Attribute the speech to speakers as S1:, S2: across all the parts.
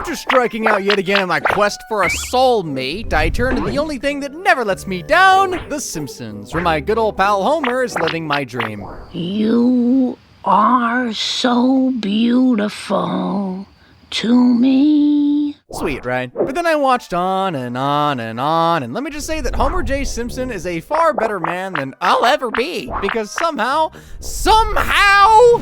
S1: After striking out yet again in my quest for a soulmate, I turn to the only thing that never lets me down, The Simpsons, where my good old pal Homer is living my dream.
S2: You are so beautiful to me.
S1: Sweet, right? But then I watched on and on and on, and let me just say that Homer J. Simpson is a far better man than I'll ever be, because somehow,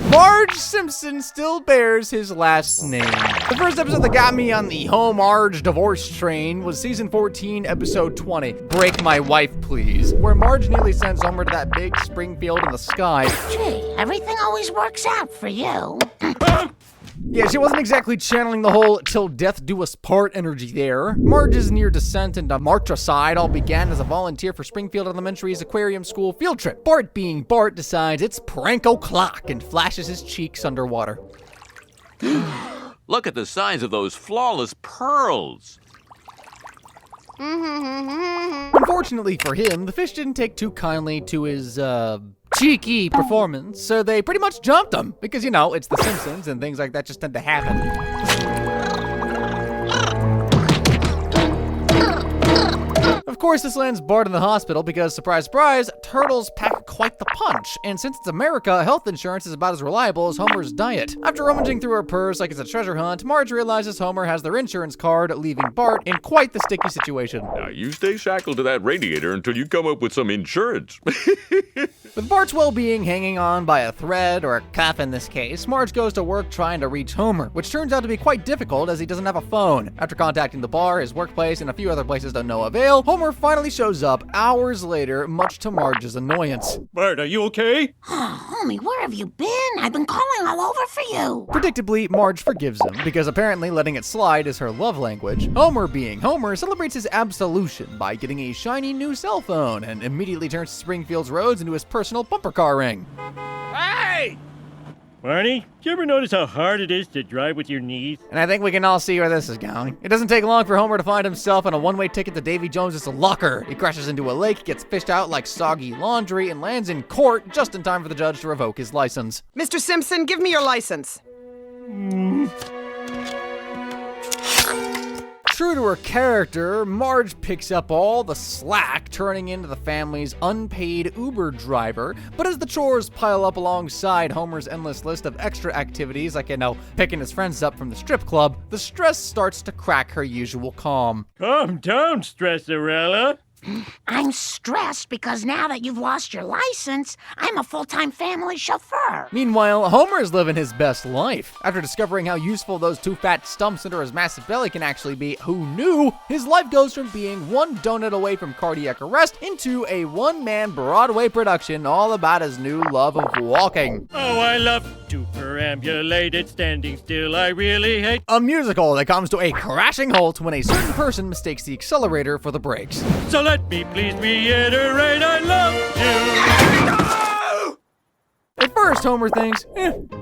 S1: Marge Simpson still bears his last name. The first episode that got me on the Marge divorce train was season 14, episode 20, Break My Wife Please, where Marge nearly sends Homer to that big Springfield in the sky.
S2: Gee, everything always works out for you.
S1: Yeah, she wasn't exactly channeling the whole till death do us part energy there. Marge's near descent into Martricide all began as a volunteer for Springfield Elementary's aquarium school field trip. Bart, being Bart, decides it's prank o'clock and flashes his cheeks underwater.
S3: Look at the size of those flawless pearls.
S1: Unfortunately for him, the fish didn't take too kindly to his, cheeky performance, so they pretty much jumped him. Because, you know, it's The Simpsons and things like that just tend to happen. Of course, this lands Bart in the hospital because, surprise, surprise, turtles pack quite the punch. And since it's America, health insurance is about as reliable as Homer's diet. After rummaging through her purse like it's a treasure hunt, Marge realizes Homer has their insurance card, leaving Bart in quite the sticky situation.
S3: Now, you stay shackled to that radiator until you come up with some insurance.
S1: With Bart's well-being hanging on by a thread, or a cuff in this case, Marge goes to work trying to reach Homer, which turns out to be quite difficult as he doesn't have a phone. After contacting the bar, his workplace, and a few other places to no avail, Homer finally shows up hours later, much to Marge's annoyance.
S4: Bart, are you okay?
S2: Oh, homie, where have you been? I've been calling all over for you.
S1: Predictably, Marge forgives him, because apparently letting it slide is her love language. Homer, being Homer, celebrates his absolution by getting a shiny new cell phone, and immediately turns Springfield's roads into his personal bumper car ring.
S4: Hey! Barney, did you ever notice how hard it is to drive with your knees?
S1: And I think we can all see where this is going. It doesn't take long for Homer to find himself on a one-way ticket to Davy Jones's locker. He crashes into a lake, gets fished out like soggy laundry, and lands in court just in time for the judge to revoke his license.
S5: Mr. Simpson, give me your license.
S1: True to her character, Marge picks up all the slack, turning into the family's unpaid Uber driver. But as the chores pile up alongside Homer's endless list of extra activities, like, you know, picking his friends up from the strip club, the stress starts to crack her usual calm.
S4: Calm down, Stresserella.
S2: I'm stressed because now that you've lost your license, I'm a full-time family chauffeur.
S1: Meanwhile, Homer's living his best life. After discovering how useful those two fat stumps under his massive belly can actually be, who knew? His life goes from being one donut away from cardiac arrest into a one-man Broadway production all about his new love of walking.
S4: Oh, I love to perambulate it, standing still I really hate.
S1: A musical that comes to a crashing halt when a certain person mistakes the accelerator for the brakes.
S4: So let me please reiterate, I love you.
S1: At first, Homer thinks,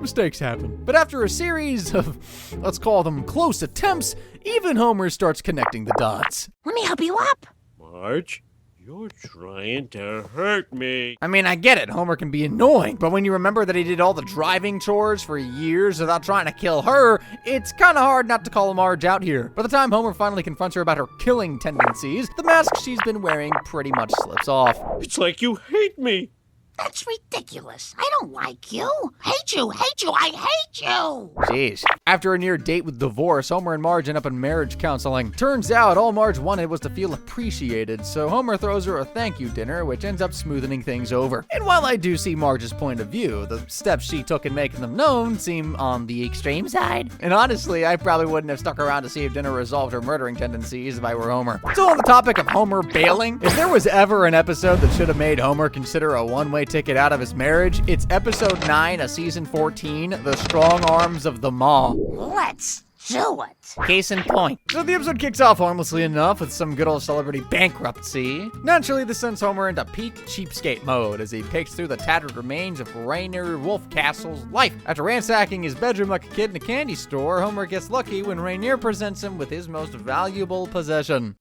S1: mistakes happen. But after a series of, let's call them close attempts, even Homer starts connecting the dots.
S2: Let me help you up.
S4: Marge, you're trying to hurt me.
S1: I mean, I get it, Homer can be annoying, but when you remember that he did all the driving chores for years without trying to kill her, it's kinda hard not to call Marge out here. By the time Homer finally confronts her about her killing tendencies, the mask she's been wearing pretty much slips off.
S4: It's like you hate me.
S2: That's ridiculous. I don't like you. Hate you, I hate you.
S1: Jeez. After a near date with divorce, Homer and Marge end up in marriage counseling. Turns out all Marge wanted was to feel appreciated, so Homer throws her a thank you dinner, which ends up smoothing things over. And while I do see Marge's point of view, the steps she took in making them known seem on the extreme side. And honestly, I probably wouldn't have stuck around to see if dinner resolved her murdering tendencies if I were Homer. So on the topic of Homer bailing, if there was ever an episode that should have made Homer consider a one-way ticket out of his marriage, it's episode 9 of season 14, The Strong Arms of the Maw.
S2: Let's do it.
S1: Case in point. So the episode kicks off harmlessly enough with some good old celebrity bankruptcy. Naturally, this sends Homer into peak cheapskate mode as he picks through the tattered remains of Rainier Wolfcastle's life. After ransacking his bedroom like a kid in a candy store, Homer gets lucky when Rainier presents him with his most valuable possession.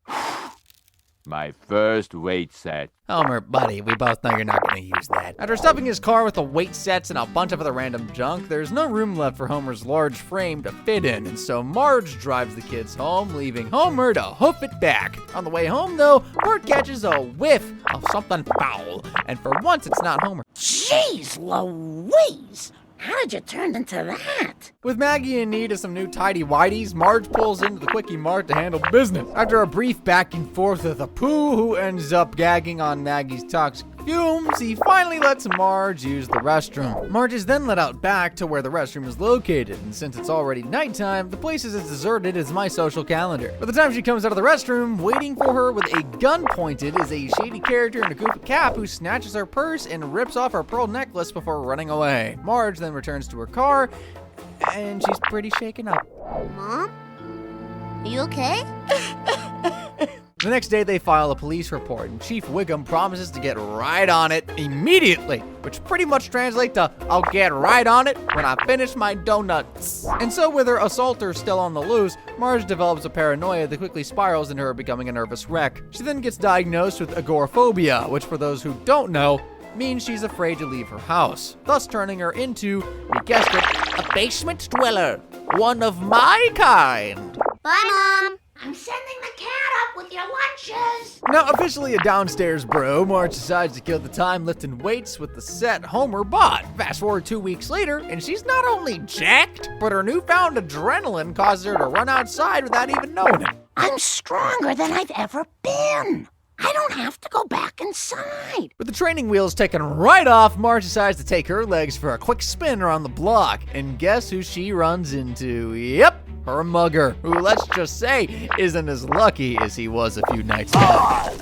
S6: My first weight set.
S1: Homer, buddy, we both know you're not gonna use that. After stuffing his car with the weight sets and a bunch of other random junk, there's no room left for Homer's large frame to fit in, and so Marge drives the kids home, leaving Homer to hoof it back. On the way home, though, Bart catches a whiff of something foul, and for once it's not Homer.
S2: Jeez Louise! How did you turn into that?
S1: With Maggie in need of some new tidy-whities, Marge pulls into the Quickie Mart to handle business. After a brief back and forth with Apu, who ends up gagging on Maggie's toxic fumes, he finally lets Marge use the restroom. Marge is then let out back to where the restroom is located, and since it's already nighttime, the place is as deserted as my social calendar. By the time she comes out of the restroom, waiting for her with a gun pointed is a shady character in a goofy cap who snatches her purse and rips off her pearl necklace before running away. Marge then returns to her car, and she's pretty shaken up.
S7: Mom? Are you okay?
S1: The next day, they file a police report, and Chief Wiggum promises to get right on it immediately, which pretty much translates to, I'll get right on it when I finish my donuts. And so with her assaulter still on the loose, Marge develops a paranoia that quickly spirals into her becoming a nervous wreck. She then gets diagnosed with agoraphobia, which for those who don't know, means she's afraid to leave her house, thus turning her into, you guessed it, a basement dweller. One of my kind.
S7: Bye, Mom.
S2: I'm sending the cat up with your lunches.
S1: Now officially a downstairs bro, Marge decides to kill the time lifting weights with the set Homer bought. Fast forward 2 weeks later, and she's not only jacked, but her newfound adrenaline causes her to run outside without even knowing it.
S2: I'm stronger than I've ever been. I don't have to go back inside.
S1: With the training wheels taken right off, Marge decides to take her legs for a quick spin around the block. And guess who she runs into? Yep, her mugger, who let's just say isn't as lucky as he was a few nights back.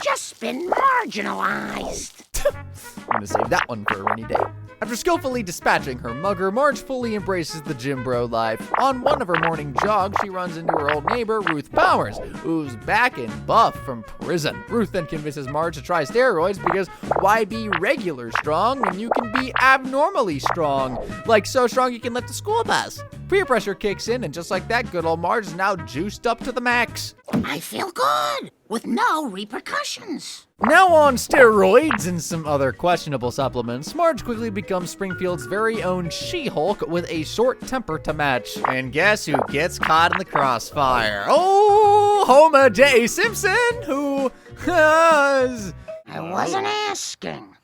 S2: Just been marginalized.
S1: I'm gonna save that one for a rainy day. After skillfully dispatching her mugger, Marge fully embraces the gym bro life. On one of her morning jogs, she runs into her old neighbor, Ruth Powers, who's back and buff from prison. Ruth then convinces Marge to try steroids because why be regular strong when you can be abnormally strong? Like so strong you can lift a school bus. Peer pressure kicks in, and just like that, good old Marge is now juiced up to the max.
S2: I feel good, with no repercussions.
S1: Now on steroids and some other questionable supplements, Marge quickly becomes Springfield's very own She-Hulk with a short temper to match. And guess who gets caught in the crossfire? Oh, Homer J. Simpson, who has...
S2: I wasn't asking.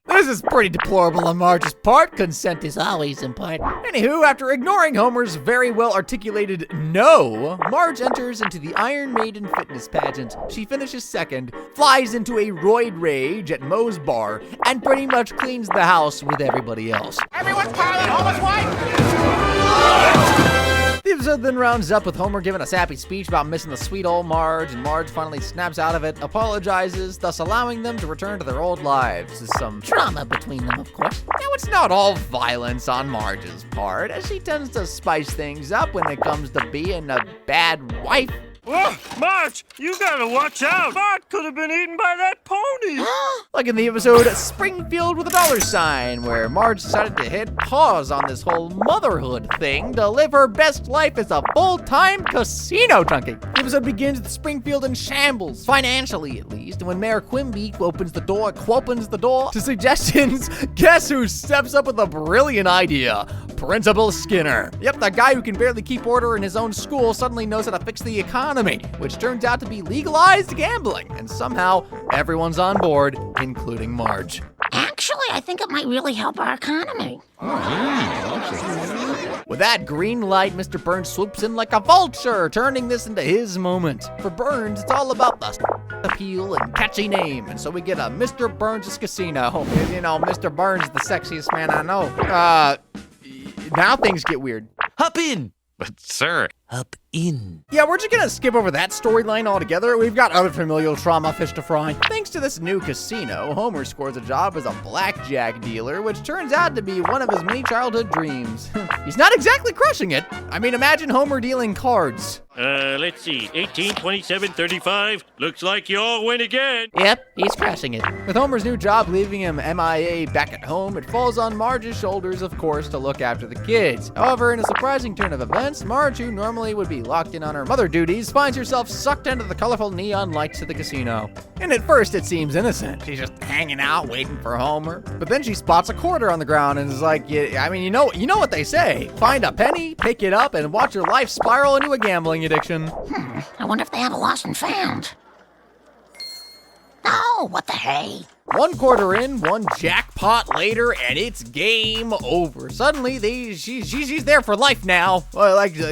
S1: This is pretty deplorable on Marge's part. Consent is always important. Anywho, after ignoring Homer's very well-articulated no, Marge enters into the Iron Maiden fitness pageant. She finishes second, flies into a roid rage at Moe's bar, and pretty much cleans the house with everybody else.
S2: Everyone's piling Homer's wife.
S1: The episode then rounds up with Homer giving a sappy speech about missing the sweet old Marge, and Marge finally snaps out of it, apologizes, thus allowing them to return to their old lives. There's some drama between them, of course. Now, it's not all violence on Marge's part, as she tends to spice things up when it comes to being a bad wife.
S4: Oh, Marge, you gotta watch out. Bart could have been eaten by that pony.
S1: Like in the episode Springfield with a dollar sign, where Marge decided to hit pause on this whole motherhood thing to live her best life as a full-time casino junkie. The episode begins with Springfield in shambles, financially at least, and when Mayor Quimby opens the door to suggestions, guess who steps up with a brilliant idea? Principal Skinner. Yep, the guy who can barely keep order in his own school suddenly knows how to fix the economy, which turns out to be legalized gambling, and somehow everyone's on board, including Marge.
S2: Actually, I think it might really help our economy.
S1: With that green light, Mr. Burns swoops in like a vulture, turning this into his moment. For Burns, it's all about the appeal and catchy name, and so we get a Mr. Burns' Casino. You know, Mr. Burns is the sexiest man I know. Now things get weird.
S8: Hop in.
S3: But, sir,
S8: Hop in.
S1: Yeah, we're just gonna skip over that storyline altogether. We've got other familial trauma fish to fry. Thanks to this new casino, Homer scores a job as a blackjack dealer, which turns out to be one of his many childhood dreams. He's not exactly crushing it. I mean, imagine Homer dealing cards.
S4: Let's see. 18, 27, 35. Looks like you all win again.
S1: Yep, he's crushing it. With Homer's new job leaving him MIA back at home, it falls on Marge's shoulders, of course, to look after the kids. However, in a surprising turn of events, Marge, who normally normally would be locked in on her mother duties, finds herself sucked into the colorful neon lights of the casino. And at first it seems innocent. She's just hanging out, waiting for Homer. But then she spots a quarter on the ground and is like, yeah, I mean, you know what they say. Find a penny, pick it up, and watch your life spiral into a gambling addiction.
S2: I wonder if they have a lost and found. Oh, what the hey?
S1: 1 quarter in, 1 jackpot later, and it's game over. Suddenly, she's there for life now.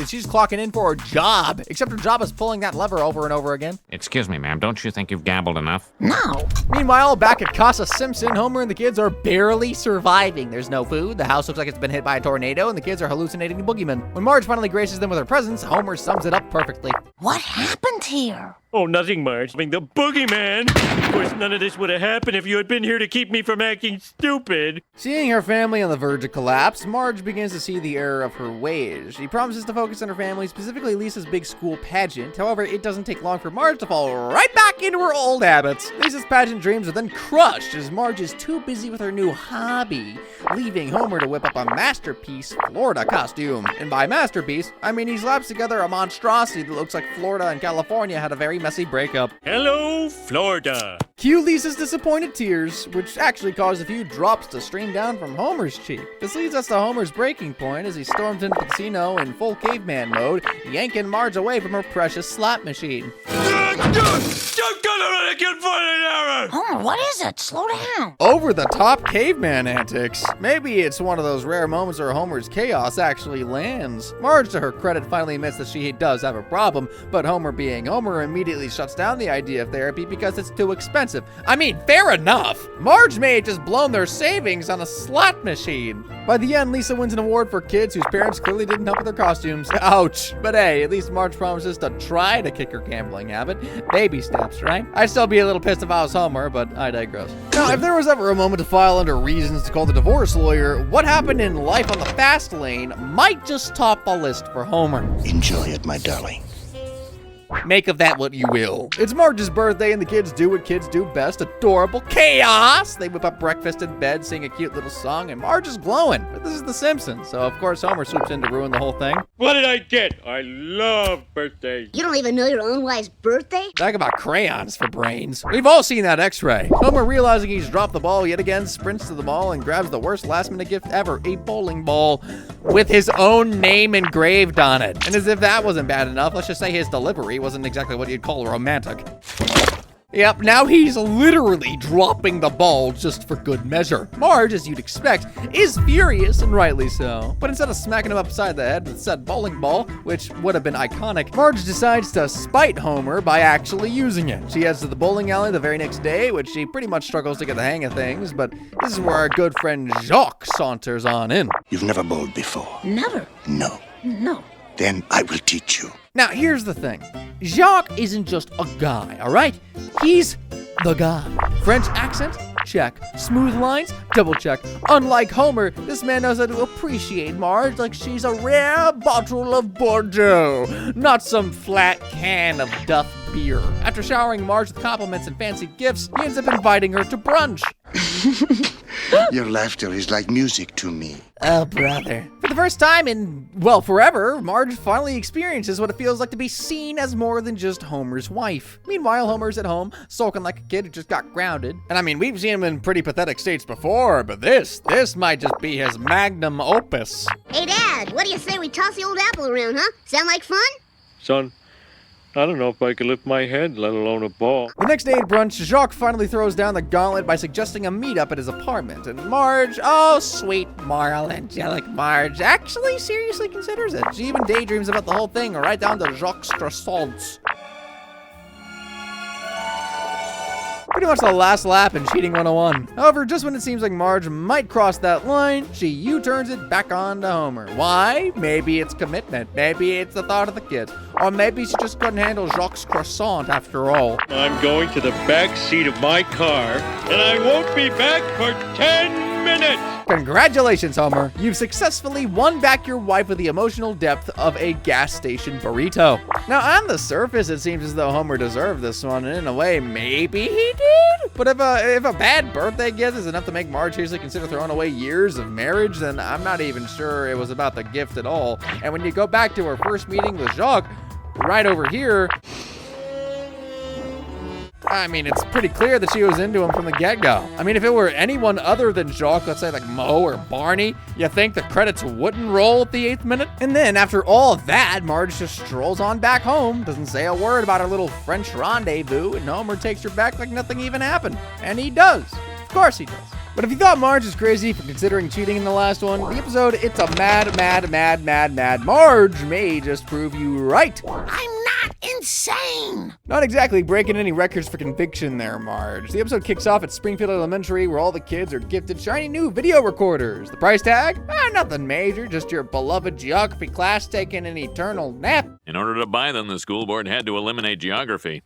S1: She's clocking in for a job, except her job is pulling that lever over and over again.
S8: Excuse me, ma'am, don't you think you've gambled enough?
S2: No.
S1: Meanwhile, back at Casa Simpson, Homer and the kids are barely surviving. There's no food, the house looks like it's been hit by a tornado, and the kids are hallucinating the boogeyman. When Marge finally graces them with her presence, Homer sums it up perfectly.
S2: What happened here?
S4: Oh, nothing, Marge. I mean, the boogeyman. Of course, none of this would have happened if you had been here to keep me from acting stupid.
S1: Seeing her family on the verge of collapse, Marge begins to see the error of her ways. She promises to focus on her family, specifically Lisa's big school pageant. However, it doesn't take long for Marge to fall right back into her old habits. Lisa's pageant dreams are then crushed as Marge is too busy with her new hobby, leaving Homer to whip up a masterpiece Florida costume. And by masterpiece, I mean he slaps together a monstrosity that looks like Florida and California had a very messy breakup.
S4: Hello, Florida.
S1: Cue Lisa's disappointed tears, which actually caused a few drops to stream down from Homer's cheek. This leads us to Homer's breaking point as he storms into the casino in full caveman mode, yanking Marge away from her precious slot machine.
S2: Homer, what is it? Slow down.
S1: Over-the-top caveman antics. Maybe it's one of those rare moments where Homer's chaos actually lands. Marge, to her credit, finally admits that she does have a problem, but Homer being Homer immediately shuts down the idea of therapy because it's too expensive. I mean, fair enough. Marge may have just blown their savings on a slot machine. By the end, Lisa wins an award for kids whose parents clearly didn't help with their costumes. Ouch. But hey, at least Marge promises to try to kick her gambling habit. Baby steps, right? I'd still be a little pissed if I was Homer, but I digress. Now, if there was ever a moment to file under reasons to call the divorce lawyer, what happened in Life on the Fast Lane might just top the list for Homer.
S9: Enjoy it, my darling.
S1: Make of that what you will. It's Marge's birthday and the kids do what kids do best, adorable chaos. They whip up breakfast in bed, sing a cute little song, and Marge is glowing. But this is The Simpsons, so of course Homer swoops in to ruin the whole thing.
S4: What did I get? I love birthdays.
S7: You don't even know your own wife's birthday?
S1: Talk about crayons for brains. We've all seen that x-ray. Homer, realizing he's dropped the ball yet again, sprints to the mall and grabs the worst last-minute gift ever, a bowling ball with his own name engraved on it. And as if that wasn't bad enough, let's just say his delivery wasn't exactly what you'd call romantic. Yep, now he's literally dropping the ball just for good measure. Marge, as you'd expect, is furious, and rightly so. But instead of smacking him upside the head with said bowling ball, which would have been iconic, Marge decides to spite Homer by actually using it. She heads to the bowling alley the very next day, which she pretty much struggles to get the hang of things, but this is where our good friend Jacques saunters on in.
S9: You've never bowled before?
S2: Never.
S9: No.
S2: No.
S9: Then I will teach you.
S1: Now, here's the thing. Jacques isn't just a guy, all right? He's the guy. French accent? Check. Smooth lines? Double check. Unlike Homer, this man knows how to appreciate Marge like she's a rare bottle of Bordeaux, not some flat can of Duff beer. After showering Marge with compliments and fancy gifts, he ends up inviting her to brunch.
S9: Your laughter is like music to me.
S1: Oh, brother. For the first time in, well, forever, Marge finally experiences what it feels like to be seen as more than just Homer's wife. Meanwhile, Homer's at home, sulking like a kid who just got grounded. And I mean, we've seen him in pretty pathetic states before, but this might just be his magnum opus.
S7: Hey, Dad, what do you say we toss the old apple around, huh? Sound like fun?
S4: Son, I don't know if I could lift my head, let alone a ball.
S1: The next day at brunch, Jacques finally throws down the gauntlet by suggesting a meetup at his apartment, and Marge, oh sweet moral angelic Marge, actually seriously considers it. She even daydreams about the whole thing, right down to Jacques' croissants. Pretty much the last lap in Cheating 101. However, just when it seems like Marge might cross that line, she U-turns it back on to Homer. Why? Maybe it's commitment. Maybe it's the thought of the kids. Or maybe she just couldn't handle Jacques' croissant after all.
S4: I'm going to the back seat of my car, and I won't be back for 10 minutes!
S1: Congratulations, Homer. You've successfully won back your wife with the emotional depth of a gas station burrito. Now, on the surface, it seems as though Homer deserved this one, and in a way, maybe he did? But if a bad birthday gift is enough to make Marge seriously consider throwing away years of marriage, then I'm not even sure it was about the gift at all. And when you go back to her first meeting with Jacques, right over here, I mean, it's pretty clear that she was into him from the get-go. I mean, if it were anyone other than Jacques, let's say like Moe or Barney, you think the credits wouldn't roll at the 8th minute? And then, after all of that, Marge just strolls on back home, doesn't say a word about her little French rendezvous, and Homer takes her back like nothing even happened. And he does. Of course he does. But if you thought Marge is crazy for considering cheating in the last one, the episode It's a Mad Marge may just prove you right.
S2: I'm not insane.
S1: Not exactly breaking any records for conviction there, Marge. The episode kicks off at Springfield Elementary, where all the kids are gifted shiny new video recorders. The price tag? Nothing major, just your beloved geography class taking an eternal nap.
S3: In order to buy them, the school board had to eliminate geography.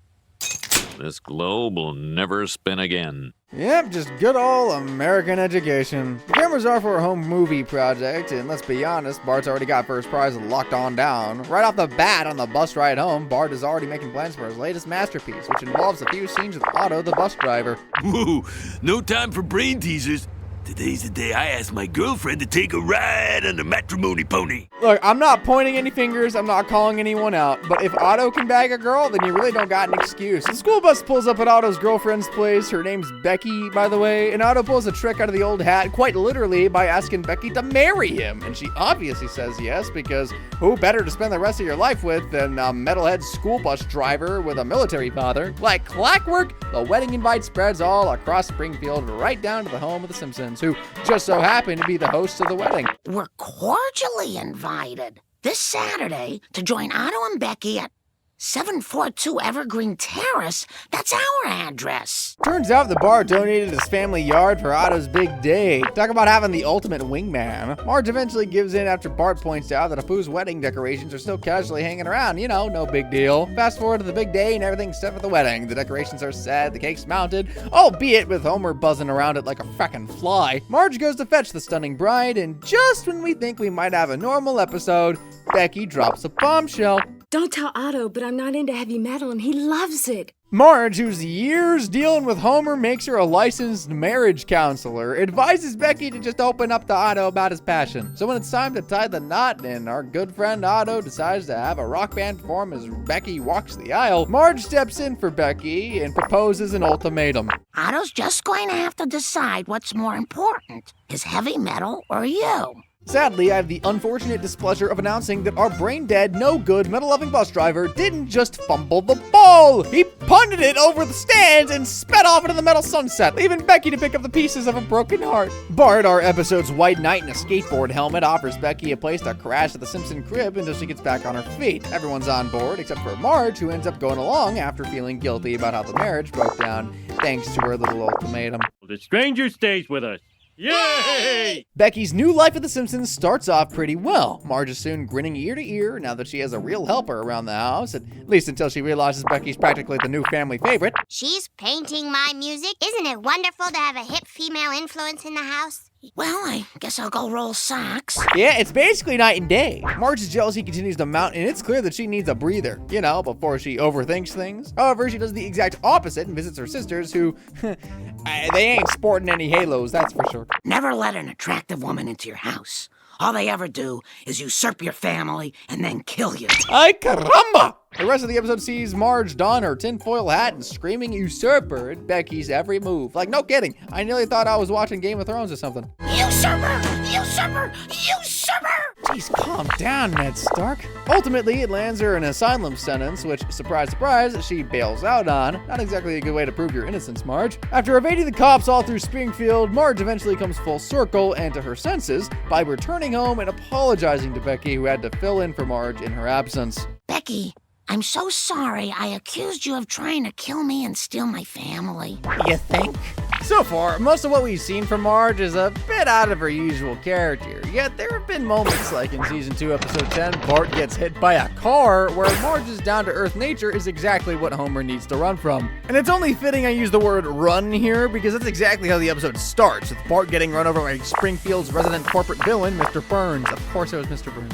S3: This globe will never spin again.
S1: Yep, just good old American education. The cameras are for a home movie project, and let's be honest, Bart's already got first prize locked on down. Right off the bat on the bus ride home, Bart is already making plans for his latest masterpiece, which involves a few scenes with Otto, the bus driver.
S10: Whoa, no time for brain teasers. Today's the day I asked my girlfriend to take a ride on the matrimony pony.
S1: Look, I'm not pointing any fingers, I'm not calling anyone out, but if Otto can bag a girl, then you really don't got an excuse. The school bus pulls up at Otto's girlfriend's place. Her name's Becky, by the way, and Otto pulls a trick out of the old hat, quite literally, by asking Becky to marry him. And she obviously says yes, because who better to spend the rest of your life with than a metalhead school bus driver with a military father? Like clockwork, the wedding invite spreads all across Springfield, right down to the home of the Simpsons, who just so happen to be the hosts of the wedding.
S2: We're cordially invited this Saturday to join Otto and Becky at 742 Evergreen Terrace. That's our address.
S1: Turns out the bar donated his family yard for Otto's big day. Talk about having the ultimate wingman. Marge eventually gives in after Bart points out that Apu's wedding decorations are still casually hanging around. You know, no big deal. Fast forward to the big day and everything's set for the wedding. The decorations are set, the cake's mounted, albeit with Homer buzzing around it like a frackin' fly. Marge goes to fetch the stunning bride, and just when we think we might have a normal episode, Becky drops a bombshell.
S11: Don't tell Otto, but I'm not into heavy metal and he loves it.
S1: Marge, whose years dealing with Homer makes her a licensed marriage counselor, advises Becky to just open up to Otto about his passion. So when it's time to tie the knot and our good friend Otto decides to have a rock band perform as Becky walks the aisle, Marge steps in for Becky and proposes an ultimatum.
S2: Otto's just going to have to decide what's more important, his heavy metal or you.
S1: Sadly, I have the unfortunate displeasure of announcing that our brain-dead, no-good, metal-loving bus driver didn't just fumble the ball. He punted it over the stands and sped off into the metal sunset, leaving Becky to pick up the pieces of a broken heart. Bart, our episode's white knight in a skateboard helmet, offers Becky a place to crash at the Simpson crib until she gets back on her feet. Everyone's on board except for Marge, who ends up going along after feeling guilty about how the marriage broke down thanks to her little ultimatum.
S4: The stranger stays with us. Yay!
S1: Becky's new life at The Simpsons starts off pretty well. Marge is soon grinning ear to ear now that she has a real helper around the house, at least until she realizes Becky's practically the new family favorite.
S7: She's painting my music. Isn't it wonderful to have a hip female influence in the house?
S2: Well, I guess I'll go roll socks.
S1: Yeah, it's basically night and day. Marge's jealousy continues to mount, and it's clear that she needs a breather, you know, before she overthinks things. However, she does the exact opposite and visits her sisters, who, they ain't sporting any halos, that's for sure.
S2: Never let an attractive woman into your house. All they ever do is usurp your family and then kill you.
S1: Ay caramba! The rest of the episode sees Marge don her tinfoil hat and screaming usurper at Becky's every move. Like, no kidding. I nearly thought I was watching Game of Thrones or something.
S2: Usurper! Usurper! Usurper!
S1: Jeez, calm down, Ned Stark. Ultimately, it lands her an asylum sentence, which, surprise, surprise, she bails out on. Not exactly a good way to prove your innocence, Marge. After evading the cops all through Springfield, Marge eventually comes full circle and to her senses by returning home and apologizing to Becky, who had to fill in for Marge in her absence.
S2: Becky, I'm so sorry I accused you of trying to kill me and steal my family.
S1: You think? So far, most of what we've seen from Marge is a bit out of her usual character, yet there have been moments like in Season 2, Episode 10, Bart gets hit by a car, where Marge's down-to-earth nature is exactly what Homer needs to run from. And it's only fitting I use the word run here, because that's exactly how the episode starts, with Bart getting run over by Springfield's resident corporate villain, Mr. Burns. Of course it was Mr. Burns.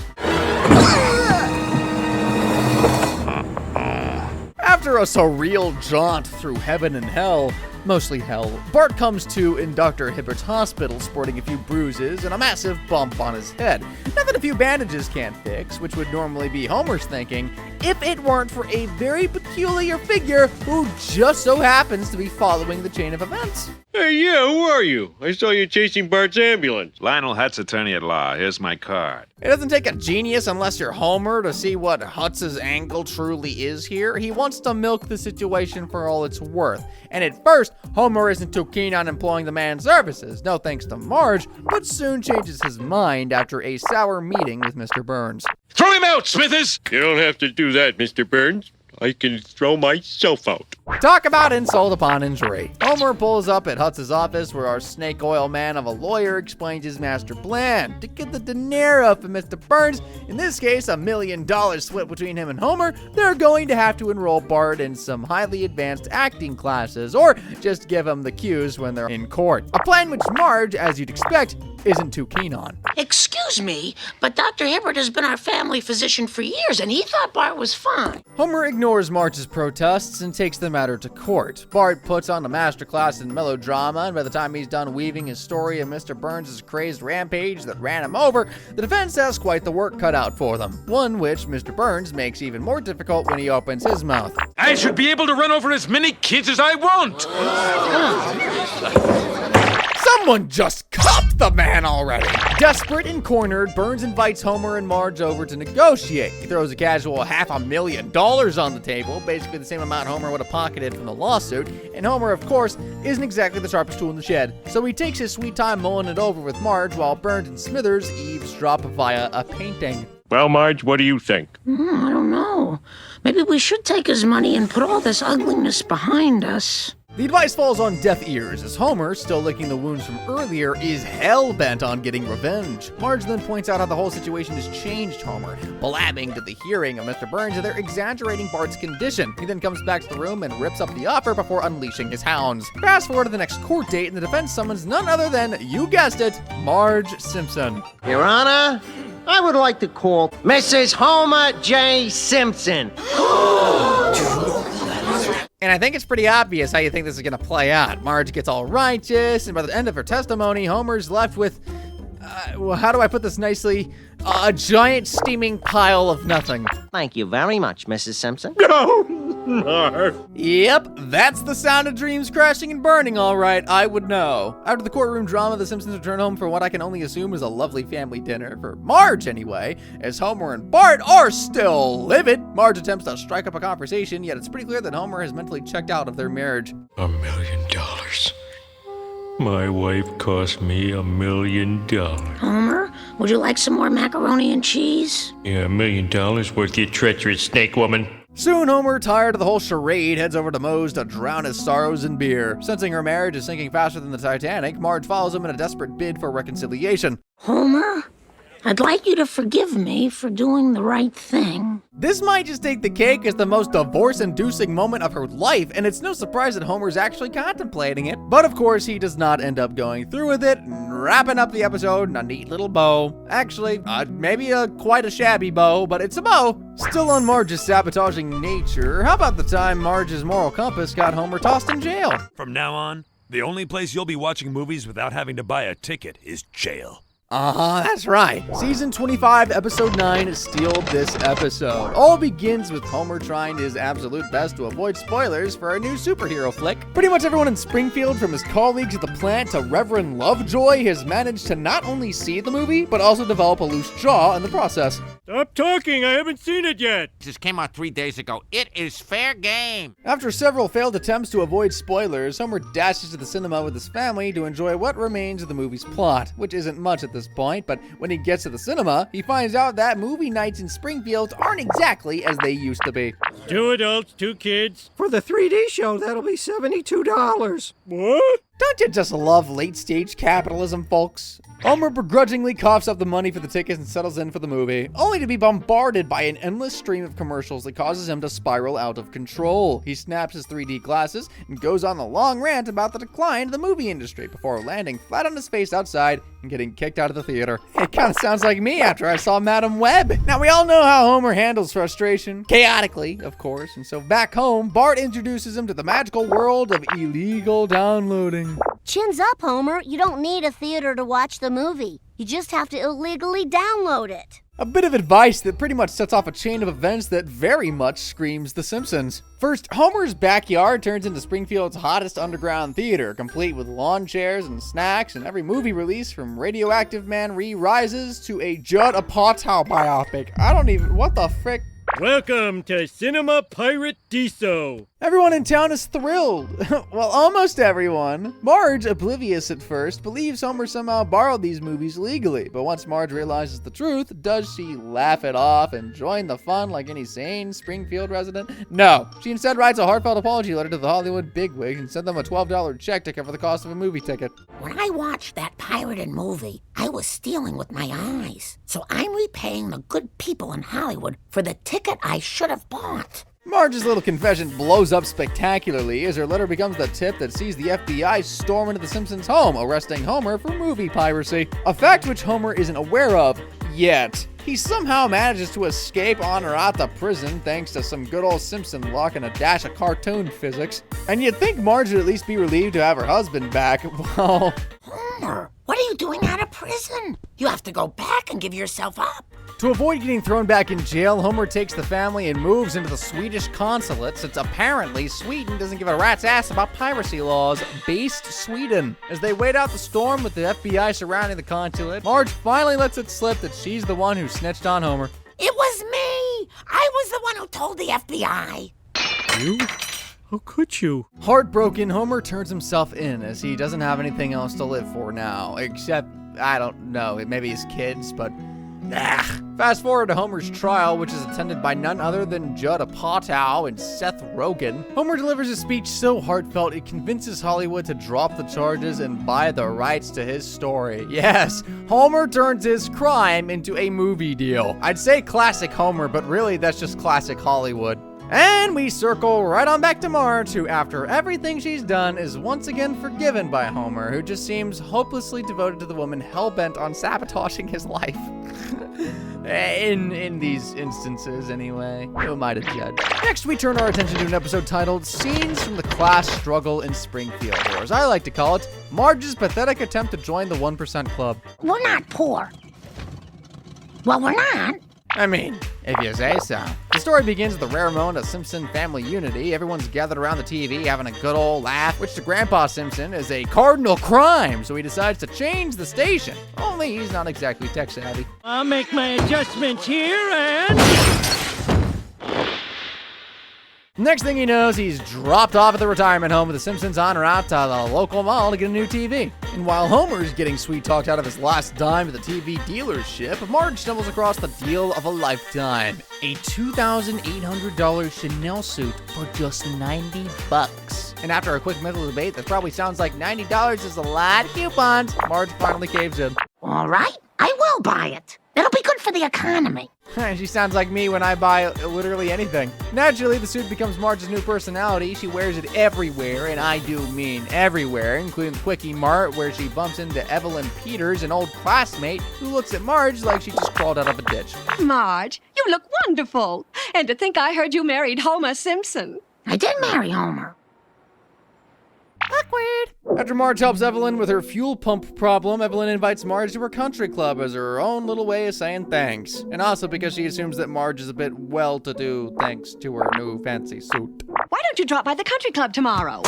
S1: After a surreal jaunt through heaven and hell, mostly hell, Bart comes to in Dr. Hibbert's hospital sporting a few bruises and a massive bump on his head. Nothing a few bandages can't fix, which would normally be Homer's thinking, if it weren't for a very peculiar figure who just so happens to be following the chain of events.
S4: Hey, yeah, who are you? I saw you chasing Bart's ambulance.
S3: Lionel Hutt's attorney at law. Here's my card.
S1: It doesn't take a genius unless you're Homer to see what Hutz's angle truly is here. He wants to milk the situation for all it's worth. And at first, Homer isn't too keen on employing the man's services, no thanks to Marge, but soon changes his mind after a sour meeting with Mr. Burns.
S4: Throw him out, Smithers! You don't have to do that, Mr. Burns. I can throw myself out.
S1: Talk about insult upon injury. Homer pulls up at Hutz's office where our snake oil man of a lawyer explains his master plan to get the dinero from Mr. Burns. In this case, $1 million split between him and Homer. They're going to have to enroll Bart in some highly advanced acting classes or just give him the cues when they're in court. A plan which Marge, as you'd expect, isn't too keen on.
S2: Excuse me, but Dr. Hibbert has been our family physician for years, and he thought Bart was fine.
S1: Homer ignores Marge's protests and takes the matter to court. Bart puts on a masterclass in melodrama, and by the time he's done weaving his story of Mr. Burns' crazed rampage that ran him over, the defense has quite the work cut out for them. One which Mr. Burns makes even more difficult when he opens his mouth.
S8: I should be able to run over as many kids as I want.
S1: Someone just cuffed the man already! Desperate and cornered, Burns invites Homer and Marge over to negotiate. He throws a casual $500,000 on the table, basically the same amount Homer would have pocketed from the lawsuit, and Homer, of course, isn't exactly the sharpest tool in the shed. So he takes his sweet time mulling it over with Marge while Burns and Smithers eavesdrop via a painting.
S4: Well, Marge, what do you think?
S2: I don't know. Maybe we should take his money and put all this ugliness behind us.
S1: The advice falls on deaf ears, as Homer, still licking the wounds from earlier, is hell-bent on getting revenge. Marge then points out how the whole situation has changed Homer, blabbing to the hearing of Mr. Burns that they're exaggerating Bart's condition. He then comes back to the room and rips up the offer before unleashing his hounds. Fast forward to the next court date, and the defense summons none other than, you guessed it, Marge Simpson.
S12: Your Honor, I would like to call Mrs. Homer J. Simpson.
S1: And I think it's pretty obvious how you think this is gonna play out. Marge gets all righteous, and by the end of her testimony, Homer's left with, well, how do I put this nicely? A giant steaming pile of nothing.
S12: Thank you very much, Mrs. Simpson.
S4: No, Marge.
S1: Yep, that's the sound of dreams crashing and burning, all right, I would know. After the courtroom drama, the Simpsons return home for what I can only assume is a lovely family dinner, for Marge anyway, as Homer and Bart are still livid. Marge attempts to strike up a conversation, yet it's pretty clear that Homer has mentally checked out of their marriage.
S4: $1 million. My wife cost me $1 million.
S2: Homer, would you like some more macaroni and cheese?
S4: Yeah, $1 million worth, you treacherous snake woman.
S1: Soon, Homer, tired of the whole charade, heads over to Moe's to drown his sorrows in beer. Sensing her marriage is sinking faster than the Titanic, Marge follows him in a desperate bid for reconciliation.
S2: Homer, I'd like you to forgive me for doing the right thing.
S1: This might just take the cake as the most divorce-inducing moment of her life, and it's no surprise that Homer's actually contemplating it. But of course, he does not end up going through with it, wrapping up the episode in a neat little bow. Actually, maybe quite a shabby bow, but it's a bow. Still on Marge's sabotaging nature, how about the time Marge's moral compass got Homer tossed in jail?
S10: From now on, the only place you'll be watching movies without having to buy a ticket is jail.
S1: That's right. Season 25, Episode 9, Steal This Episode. All begins with Homer trying his absolute best to avoid spoilers for a new superhero flick. Pretty much everyone in Springfield, from his colleagues at the plant to Reverend Lovejoy, has managed to not only see the movie, but also develop a loose jaw in the process.
S4: Stop talking, I haven't seen it yet.
S8: It just came out 3 days ago. It is fair game.
S1: After several failed attempts to avoid spoilers, Homer dashes to the cinema with his family to enjoy what remains of the movie's plot, which isn't much at this point, but when he gets to the cinema, he finds out that movie nights in Springfield aren't exactly as they used to be.
S4: 2 adults, 2 kids.
S12: For the 3D show, that'll be $72.
S4: What?
S1: Don't you just love late-stage capitalism, folks? Homer begrudgingly coughs up the money for the tickets and settles in for the movie, only to be bombarded by an endless stream of commercials that causes him to spiral out of control. He snaps his 3D glasses and goes on a long rant about the decline of the movie industry before landing flat on his face outside and getting kicked out of the theater. It kind of sounds like me after I saw Madam Web. Now, we all know how Homer handles frustration, chaotically, of course, and so back home, Bart introduces him to the magical world of illegal downloading.
S7: Chins up, Homer. You don't need a theater to watch the movie. You just have to illegally download it.
S1: A bit of advice that pretty much sets off a chain of events that very much screams The Simpsons. First, Homer's backyard turns into Springfield's hottest underground theater, complete with lawn chairs and snacks, and every movie release from Radioactive Man Re-Rises to a Judd Apatow biopic. What the frick?
S4: Welcome to Cinema Paradiso.
S1: Everyone in town is thrilled. Well, almost everyone. Marge, oblivious at first, believes Homer somehow borrowed these movies legally, but once Marge realizes the truth, does she laugh it off and join the fun like any sane Springfield resident? No. She instead writes a heartfelt apology letter to the Hollywood bigwigs and sends them a $12 check to cover the cost of a movie ticket.
S2: When I watched that pirated movie, I was stealing with my eyes. So I'm repaying the good people in Hollywood for the ticket I should have bought.
S1: Marge's little confession blows up spectacularly as her letter becomes the tip that sees the FBI storm into the Simpsons' home, arresting Homer for movie piracy. A fact which Homer isn't aware of yet. He somehow manages to escape on or out the prison thanks to some good old Simpson luck and a dash of cartoon physics. And you'd think Marge would at least be relieved to have her husband back. Well,
S2: Homer, what are you doing out of prison? You have to go back and give yourself up.
S1: to avoid getting thrown back in jail, Homer takes the family and moves into the Swedish consulate, since apparently Sweden doesn't give a rat's ass about piracy laws. Based Sweden. As they wait out the storm with the FBI surrounding the consulate, Marge finally lets it slip that she's the one who snitched on Homer.
S2: It was me! I was the one who told the FBI.
S4: You? How could you?
S1: Heartbroken, Homer turns himself in as he doesn't have anything else to live for now, except, I don't know, maybe his kids, but Fast forward to Homer's trial, which is attended by none other than Judd Apatow and Seth Rogen. Homer delivers a speech so heartfelt it convinces Hollywood to drop the charges and buy the rights to his story. Yes, Homer turns his crime into a movie deal. I'd say classic Homer, but really that's just classic Hollywood. And we circle right on back to Marge, who, after everything she's done, is once again forgiven by Homer, who just seems hopelessly devoted to the woman hell-bent on sabotaging his life. In these instances, anyway. Who am I to judge? Next, we turn our attention to an episode titled Scenes from the Class Struggle in Springfield, or as I like to call it, Marge's pathetic attempt to join the 1% Club.
S2: We're not poor. Well, we're not.
S1: I mean, if you say so. The story begins with a rare moment of Simpson family unity. Everyone's gathered around the TV having a good old laugh, which to Grandpa Simpson is a cardinal crime, so he decides to change the station. Only he's not exactly tech savvy.
S4: I'll make my adjustments here and...
S1: Next thing he knows, he's dropped off at the retirement home with the Simpsons on or out to the local mall to get a new TV. And while Homer's getting sweet-talked out of his last dime at the TV dealership, Marge stumbles across the deal of a lifetime. A $2,800 Chanel suit for just $90. And after a quick mental debate that probably sounds like $90 is a lot of coupons, Marge finally caves in.
S2: All right, I will buy it. It'll be good for the economy.
S1: She sounds like me when I buy literally anything. Naturally, the suit becomes Marge's new personality. She wears it everywhere, and I do mean everywhere, including Quickie Mart, where she bumps into Evelyn Peters, an old classmate, who looks at Marge like she just crawled out of a ditch.
S11: Marge, you look wonderful. And to think I heard you married Homer Simpson.
S2: I did marry Homer.
S1: Awkward. After Marge helps Evelyn with her fuel pump problem, Evelyn invites Marge to her country club as her own little way of saying thanks. And also because she assumes that Marge is a bit well-to-do thanks to her new fancy suit.
S11: Why don't you drop by the country club tomorrow?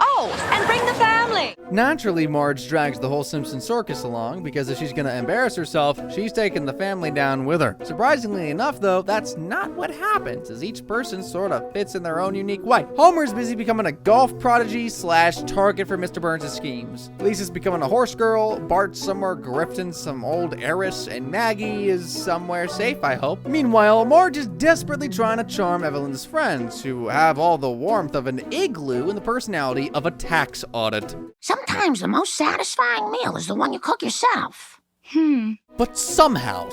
S11: Oh, and bring the family.
S1: Naturally, Marge drags the whole Simpson circus along because if she's gonna embarrass herself, she's taking the family down with her. Surprisingly enough, though, that's not what happens, as each person sort of fits in their own unique way. Homer's busy becoming a golf prodigy / target for Mr. Burns' schemes. Lisa's becoming a horse girl, Bart's somewhere grifting some old heiress, and Maggie is somewhere safe, I hope. Meanwhile, Marge is desperately trying to charm Evelyn's friends, who have all the warmth of an igloo and the personality of a a tax audit.
S2: Sometimes the most satisfying meal is the one you cook yourself.
S1: But somehow,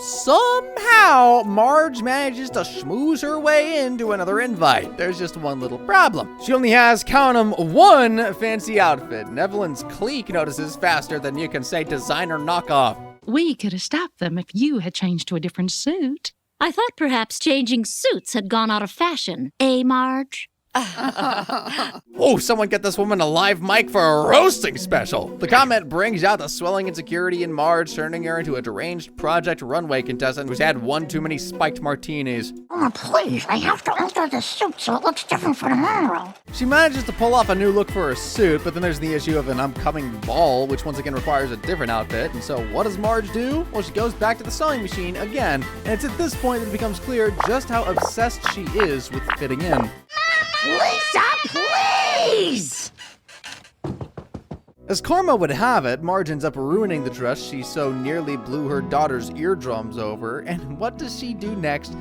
S1: Marge manages to schmooze her way into another invite. There's just one little problem. She only has, count 'em, one fancy outfit, and Evelyn's clique notices faster than you can say designer knockoff.
S11: We could have stopped them if you had changed to a different suit.
S7: I thought perhaps changing suits had gone out of fashion. Marge?
S1: Oh, someone get this woman a live mic for a roasting special. The comment brings out the swelling insecurity in Marge, turning her into a deranged Project Runway contestant who's had one too many spiked martinis.
S2: Oh, please, I have to alter the suit so it looks different for tomorrow.
S1: She manages to pull off a new look for her suit, but then there's the issue of an upcoming ball, which once again requires a different outfit. And so what does Marge do? Well, she goes back to the sewing machine again, and it's at this point that it becomes clear just how obsessed she is with fitting in.
S2: Lisa, please!
S1: As karma would have it, Marge ends up ruining the dress she so nearly blew her daughter's eardrums over, and what does she do next?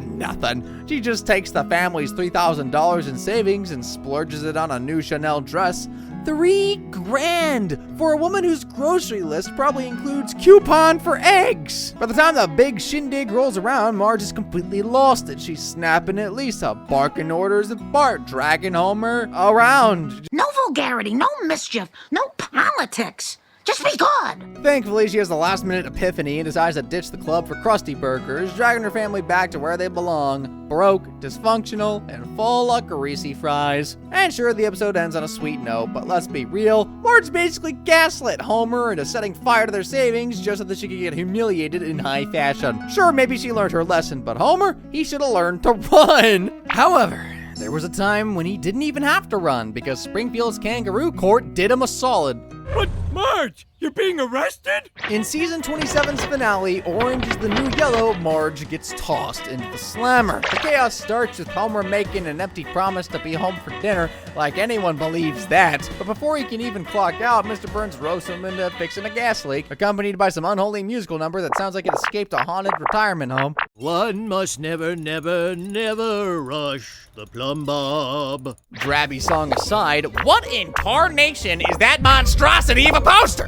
S1: Nothing. She just takes the family's $3,000 in savings and splurges it on a new Chanel dress. $3,000 for a woman whose grocery list probably includes coupon for eggs. By the time the big shindig rolls around, Marge is completely lost it. She's snapping at Lisa, barking orders at Bart, dragging Homer around.
S2: No vulgarity, no mischief, no politics. Just be good.
S1: Thankfully, she has the last-minute epiphany and decides to ditch the club for Krusty Burgers, dragging her family back to where they belong. Broke, dysfunctional, and full of greasy fries. And sure, the episode ends on a sweet note, but let's be real, Marge basically gaslit Homer into setting fire to their savings just so that she could get humiliated in high fashion. Sure, maybe she learned her lesson, but Homer, he should have learned to run. However, there was a time when he didn't even have to run because Springfield's kangaroo court did him a solid.
S4: But, Marge, you're being arrested?
S1: In season 27's finale, Orange is the New Yellow, Marge gets tossed into the slammer. The chaos starts with Homer making an empty promise to be home for dinner, like anyone believes that. But before he can even clock out, Mr. Burns roasts him into fixing a gas leak, accompanied by some unholy musical number that sounds like it escaped a haunted retirement home.
S4: One must never, never, never rush the plumb bob.
S1: Drabby song aside, what in tarnation is that monstrosity of a poster?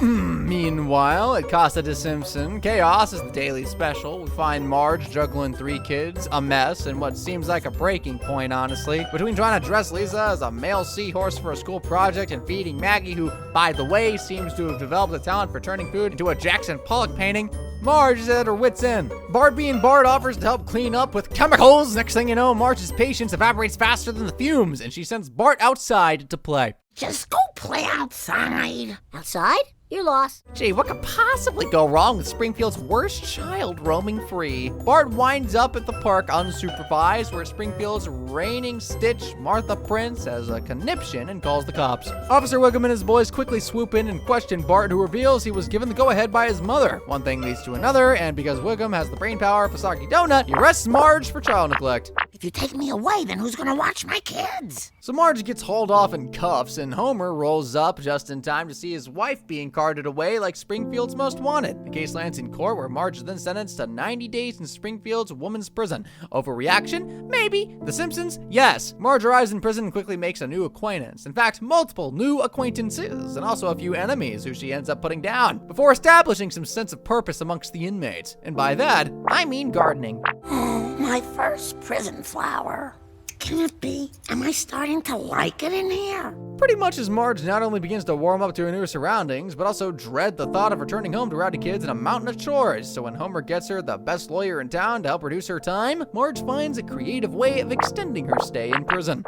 S1: Meanwhile, at Casa de Simpson, chaos is the daily special. We find Marge juggling 3 kids, a mess, and what seems like a breaking point, honestly. Between trying to dress Lisa as a male seahorse for a school project and feeding Maggie, who, by the way, seems to have developed a talent for turning food into a Jackson Pollock painting, Marge is at her wit's end. Bart being Bart offers to help clean up with chemicals. Next thing you know, Marge's patience evaporates faster than the fumes, and she sends Bart outside to play.
S2: Just go play outside.
S7: Outside? You're lost.
S1: Gee, what could possibly go wrong with Springfield's worst child roaming free? Bart winds up at the park unsupervised, where Springfield's reigning Stitch, Martha Prince, has a conniption and calls the cops. Officer Wiggum and his boys quickly swoop in and question Bart, who reveals he was given the go-ahead by his mother. One thing leads to another, and because Wiggum has the brainpower of a soggy donut, he arrests Marge for child neglect.
S2: If you take me away, then who's gonna watch my kids?
S1: So Marge gets hauled off in cuffs, and Homer rolls up just in time to see his wife being carted away like Springfield's most wanted. The case lands in court, where Marge is then sentenced to 90 days in Springfield's woman's prison. Overreaction? Maybe. The Simpsons? Yes. Marge arrives in prison and quickly makes a new acquaintance. In fact, multiple new acquaintances, and also a few enemies who she ends up putting down, before establishing some sense of purpose amongst the inmates. And by that, I mean gardening.
S2: Oh, my first prison flower. Can it be? Am I starting to like it in here?
S1: Pretty much as Marge not only begins to warm up to her new surroundings, but also dread the thought of returning home to rowdy kids and a mountain of chores. So when Homer gets her the best lawyer in town to help reduce her time, Marge finds a creative way of extending her stay in prison.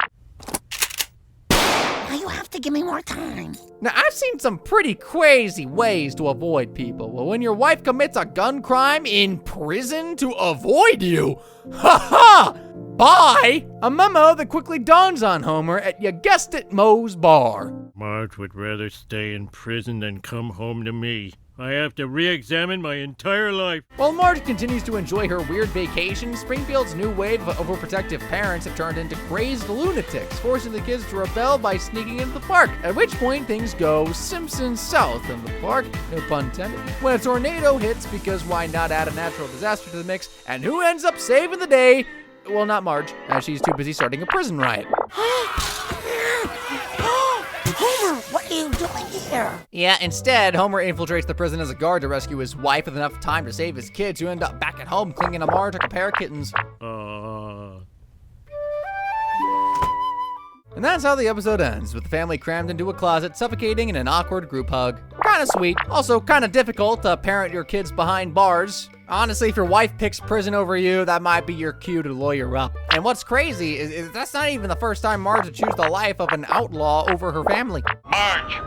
S2: Now you have to give me more time.
S1: Now, I've seen some pretty crazy ways to avoid people. Well, when your wife commits a gun crime in prison to avoid you, ha! Bye! A memo that quickly dawns on Homer at, you guessed it, Moe's Bar.
S4: Marge would rather stay in prison than come home to me. I have to re-examine my entire life.
S1: While Marge continues to enjoy her weird vacation, Springfield's new wave of overprotective parents have turned into crazed lunatics, forcing the kids to rebel by sneaking into the park, at which point things go Simpson south in the park, no pun intended, when a tornado hits, because why not add a natural disaster to the mix, and who ends up saving the day? Well, not Marge, as she's too busy starting a prison riot.
S2: Homer, what are you doing here?
S1: Yeah, instead, Homer infiltrates the prison as a guard to rescue his wife with enough time to save his kids, who end up back at home clinging to Marge like a pair of kittens. And that's how the episode ends, with the family crammed into a closet, suffocating in an awkward group hug. Kinda sweet, also kinda difficult to parent your kids behind bars. Honestly, if your wife picks prison over you, that might be your cue to lawyer up. And what's crazy is that's not even the first time Marge would choose the life of an outlaw over her family.
S8: Marge!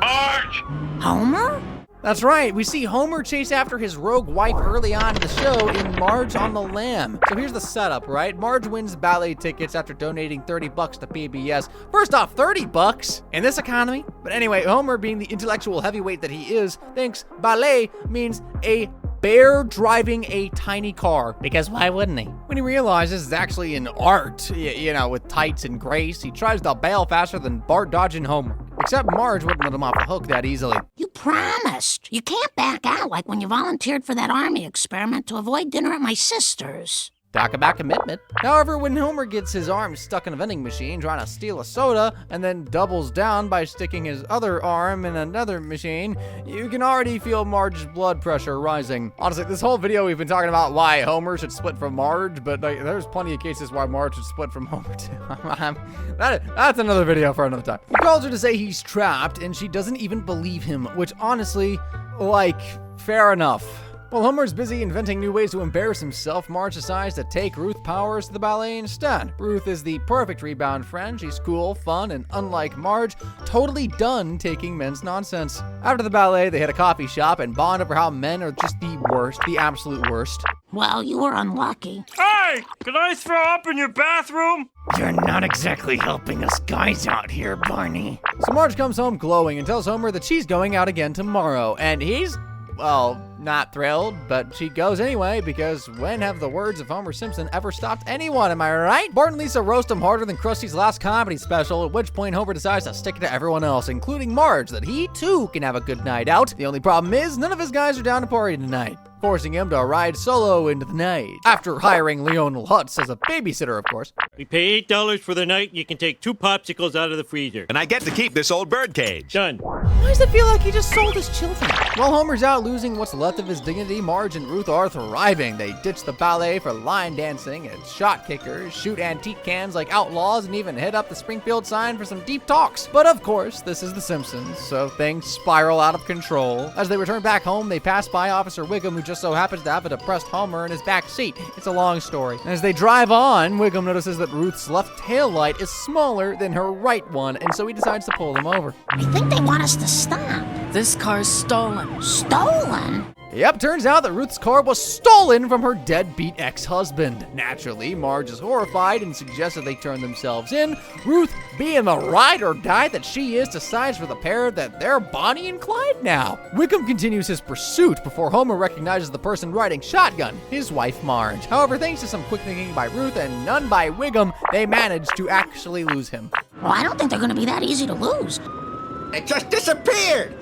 S8: Marge!
S2: Homer?
S1: That's right, we see Homer chase after his rogue wife early on in the show in Marge on the Lam. So here's the setup, right? Marge wins ballet tickets after donating $30 to PBS. First off, $30 in this economy? But anyway, Homer, being the intellectual heavyweight that he is, thinks ballet means a bear driving a tiny car, because why wouldn't he? When he realizes it's actually an art, you know, with tights and grace, he tries to bail faster than Bart dodging Homer. Except Marge wouldn't let him off the hook that easily.
S2: You promised. You can't back out like when you volunteered for that army experiment to avoid dinner at my sister's.
S1: Talk about commitment. However, when Homer gets his arm stuck in a vending machine trying to steal a soda and then doubles down by sticking his other arm in another machine, you can already feel Marge's blood pressure rising. Honestly, this whole video we've been talking about why Homer should split from Marge, but there's plenty of cases why Marge should split from Homer too. That's another video for another time. He calls her to say he's trapped and she doesn't even believe him, which honestly, fair enough. While Homer's busy inventing new ways to embarrass himself, Marge decides to take Ruth Powers to the ballet instead. Ruth is the perfect rebound friend. She's cool, fun, and unlike Marge, totally done taking men's nonsense. After the ballet, they hit a coffee shop and bond over how men are just the worst, the absolute worst.
S2: Well, you were unlucky.
S4: Hey, can I throw up in your bathroom?
S13: You're not exactly helping us guys out here, Barney.
S1: So Marge comes home glowing and tells Homer that she's going out again tomorrow, and he's, well, not thrilled, but she goes anyway, because when have the words of Homer Simpson ever stopped anyone, am I right? Bart and Lisa roast him harder than Krusty's last comedy special, at which point Homer decides to stick it to everyone else, including Marge, that he too can have a good night out. The only problem is, none of his guys are down to party tonight, forcing him to ride solo into the night, after hiring Lionel Hutz as a babysitter, of course.
S4: We pay $8 for the night, and you can take 2 popsicles out of the freezer.
S14: And I get to keep this old birdcage.
S4: Done.
S1: Why does it feel like he just sold his children? While Homer's out losing what's left of his dignity, Marge and Ruth are thriving. They ditch the ballet for line dancing and shot kickers, shoot antique cans like outlaws, and even hit up the Springfield sign for some deep talks. But of course, this is The Simpsons, so things spiral out of control. As they return back home, they pass by Officer Wiggum, who just so happens to have a depressed Homer in his back seat. It's a long story. And as they drive on, Wiggum notices that Ruth's left tail light is smaller than her right one, and so he decides to pull them over.
S2: I think they want us to stop.
S11: This car's stolen.
S2: Stolen?
S1: Yep, turns out that Ruth's car was stolen from her deadbeat ex-husband. Naturally, Marge is horrified and suggests that they turn themselves in. Ruth, being the ride or die that she is, decides for the pair that they're Bonnie and Clyde now. Wickham continues his pursuit before Homer recognizes the person riding shotgun, his wife Marge. However, thanks to some quick thinking by Ruth and none by Wiggum, they manage to actually lose him.
S2: Well, I don't think they're going to be that easy to lose.
S12: It just disappeared.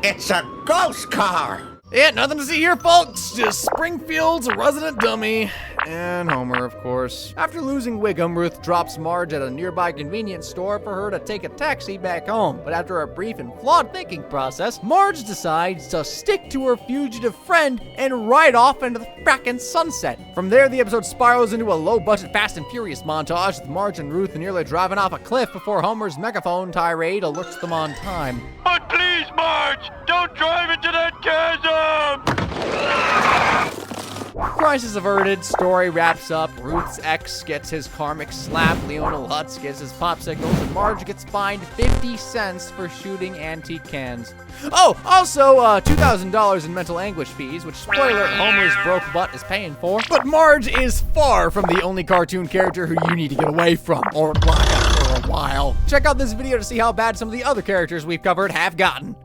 S12: It's a ghost car.
S1: Yeah, nothing to see here, folks. Just Springfield's resident dummy. And Homer, of course. After losing Wiggum, Ruth drops Marge at a nearby convenience store for her to take a taxi back home. But after a brief and flawed thinking process, Marge decides to stick to her fugitive friend and ride off into the frackin' sunset. From there, the episode spirals into a low-budget Fast and Furious montage with Marge and Ruth nearly driving off a cliff before Homer's megaphone tirade alerts them on time.
S4: But please, Marge, don't drive into that chasm!
S1: Crisis averted, story wraps up, Ruth's ex gets his karmic slap, Lionel Hutz gets his popsicles, and Marge gets fined 50 cents for shooting antique cans. Oh, also $2,000 in mental anguish fees, which, spoiler, Homer's broke butt is paying for. But Marge is far from the only cartoon character who you need to get away from, or lock up for a while. Check out this video to see how bad some of the other characters we've covered have gotten.